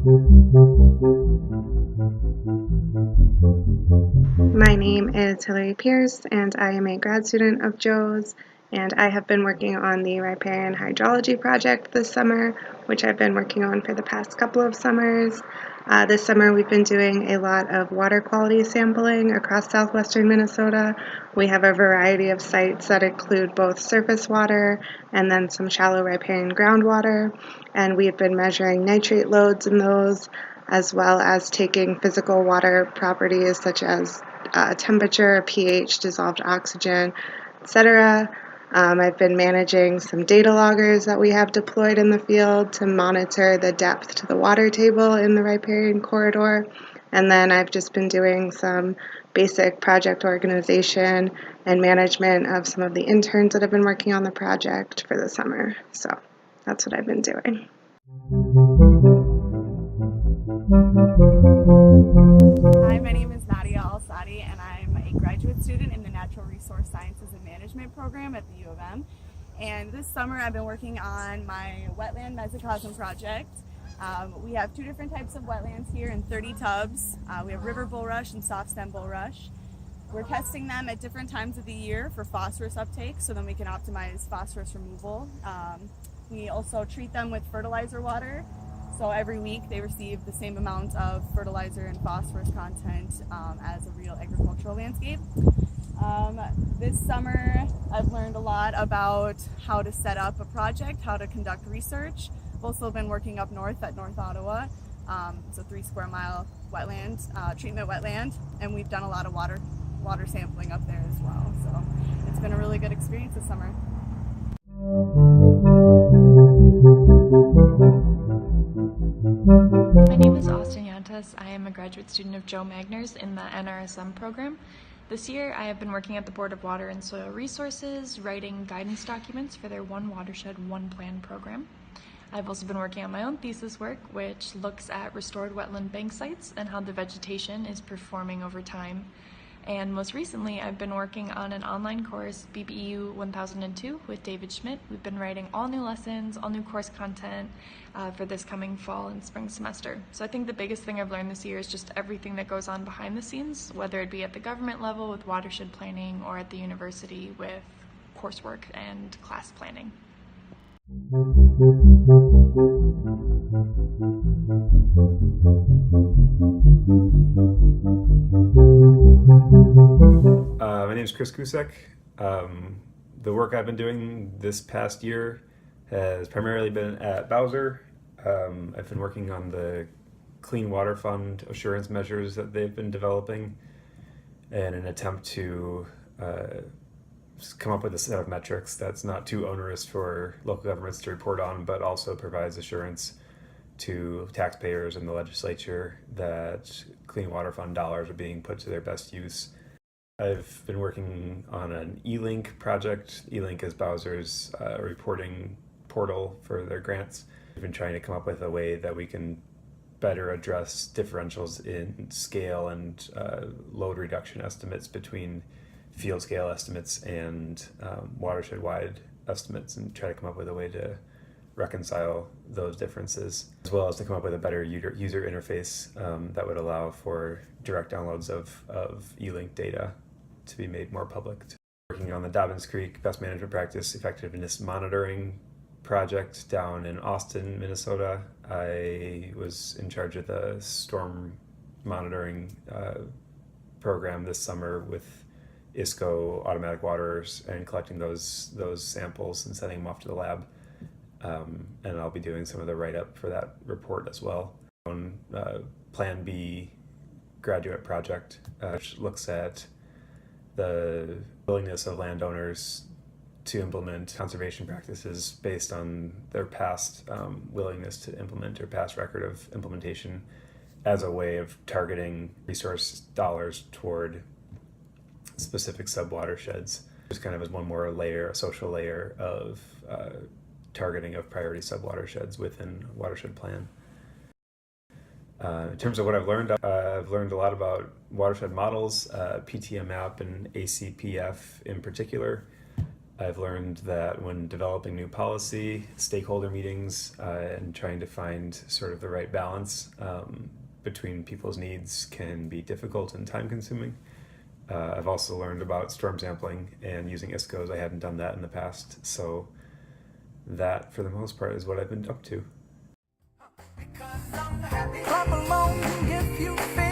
My name is Hillary Pierce, and I am a grad student of Joe's, and I have been working on the riparian hydrology project this summer, which I've been working on for the past couple of summers. This summer we've been doing a lot of water quality sampling across southwestern Minnesota. We have a variety of sites that include both surface water and then some shallow riparian groundwater, and we've been measuring nitrate loads in those, as well as taking physical water properties such as temperature, pH, dissolved oxygen, etc. I've been managing some data loggers that we have deployed in the field to monitor the depth to the water table in the riparian corridor. And then I've just been doing some basic project organization and management of some of the interns that have been working on the project for the summer. So that's what I've been doing. Hi, my name is Nadia Al-Sadi, and I'm a graduate student in the Natural Resource Sciences and Management program at the U of M. And this summer I've been working on my wetland mesocosm project. We have two different types of wetlands here in 30 tubs. We have river bulrush and soft stem bulrush. We're testing them at different times of the year for phosphorus uptake, so then we can optimize phosphorus removal. We also treat them with fertilizer water. So every week they receive the same amount of fertilizer and phosphorus content as a real agricultural landscape. This summer I've learned a lot about how to set up a project, how to conduct research. I've also been working up north at North Ottawa. It's a 3 square mile wetland, treatment wetland, and we've done a lot of water sampling up there as well. So it's been a really good experience this summer. My name is Austin Yantas. I am a graduate student of Joe Magner's in the NRSM program. This year I have been working at the Board of Water and Soil Resources, writing guidance documents for their One Watershed, One Plan program. I've also been working on my own thesis work, which looks at restored wetland bank sites and how the vegetation is performing over time. And most recently, I've been working on an online course, BBEU 1002, with David Schmidt. We've been writing all new lessons, all new course content for this coming fall and spring semester. So I think the biggest thing I've learned this year is just everything that goes on behind the scenes, whether it be at the government level with watershed planning or at the university with coursework and class planning. My name is Chris Kusek. The work I've been doing this past year has primarily been at Bowser. I've been working on the Clean Water Fund assurance measures that they've been developing in an attempt to come up with a set of metrics that's not too onerous for local governments to report on, but also provides assurance to taxpayers and the legislature that Clean Water Fund dollars are being put to their best use. I've been working on an eLink project. eLink is Bowser's reporting portal for their grants. We've been trying to come up with a way that we can better address differentials in scale and load reduction estimates between field scale estimates and watershed-wide estimates, and try to come up with a way to reconcile those differences, as well as to come up with a better user interface that would allow for direct downloads of eLink data to be made more public. Working on the Dobbins Creek Best Management Practice Effectiveness Monitoring project down in Austin, Minnesota. I was in charge of the storm monitoring program this summer with ISCO automatic waters and collecting those samples and sending them off to the lab. And I'll be doing some of the write-up for that report as well. On Plan B graduate project, which looks at the willingness of landowners to implement conservation practices based on their past willingness to implement or past record of implementation as a way of targeting resource dollars toward specific sub-watersheds. Just kind of as one more layer, a social layer of targeting of priority sub-watersheds within a watershed plan. In terms of what I've learned a lot about watershed models, PTM map and ACPF in particular. I've learned that when developing new policy, stakeholder meetings, and trying to find sort of the right balance between people's needs can be difficult and time consuming. I've also learned about storm sampling and using ISCOs. I hadn't done that in the past, so that for the most part is what I've been up to. Clap along if you feel